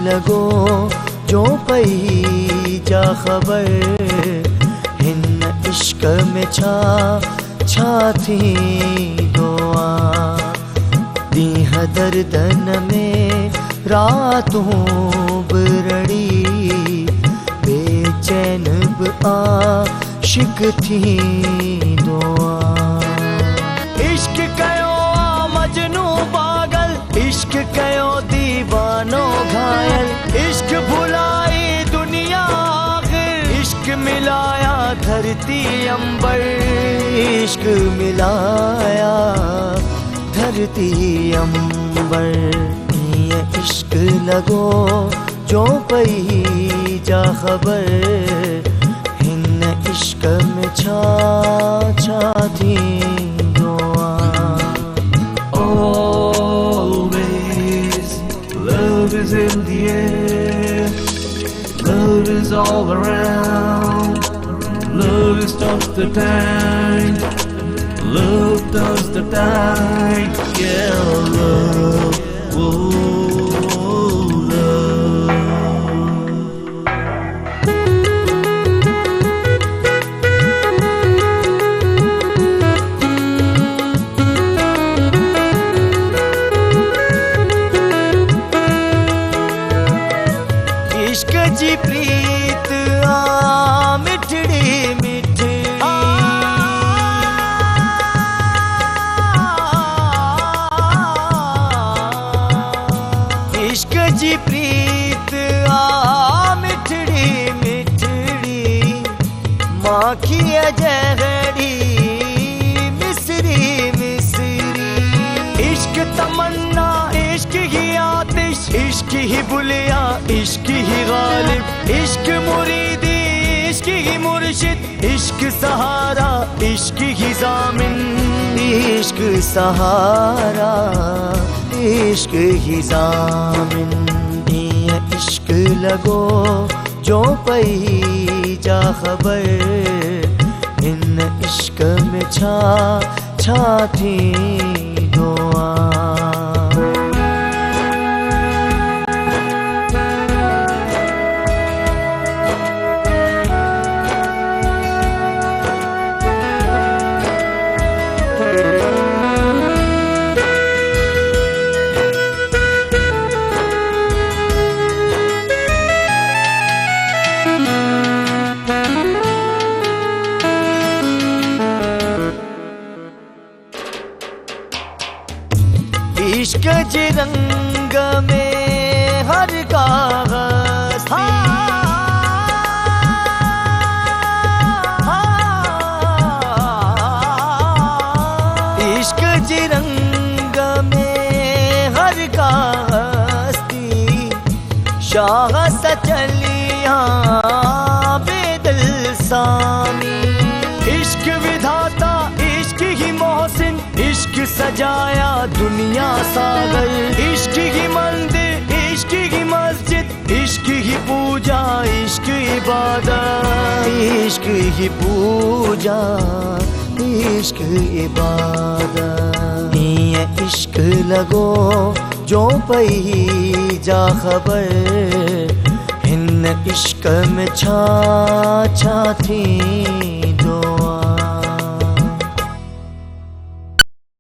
लगो जो पई जा खबर हिन इश्क में छा छा थी दुआ दीह दर्दन में रातों बरड़ी बेचैन आशिक थी दुआ इश्क कयो मजनू पागल इश्क कयो दीवानो घायल इश्क भुलाई दुनिया आखिर इश्क मिलाया धरती अंबर इश्क मिलाया धरती अंबर ये इश्क लगो जो पई जा खबर हिन इश्क में छा छा थी दुआ Always love is in the air, love is all around, love stops the time, love does the time, yeah, love, oh, love. इश्क जी प्रीत आ मिठड़ी मिठड़ी इश्क जी प्रीत आ मिठड़ी मिठड़ी माखी जहरी मिसरी मिसरी इश्क तमन्ना इश्क ही आतिश इश्क ही बुलिया इश्क ही गालिब इश्क मुरीदी इश्क ही मुर्शिद इश्क सहारा इश्क ही जामिन इश्क सहारा इश्क ही जामिन ये इश्क लगो जो पई जा खबर इन इश्क में छा छा थी दुआ इश्क जी रंग में हर कागज इश्क जी रंग में हर कागज थी शाह सचलिया बेदल सामी इश्क विधाता इश्क ही मोहसिन इश्क सजाया दुनिया सागर इश्क ही मंदिर इश्क ही मस्जिद इश्क ही पूजा इश्क इबादत इश्क ही पूजा इश्क इबादत ये इश्क लगो जो पई जा खबर हिन इश्क में छा छा थी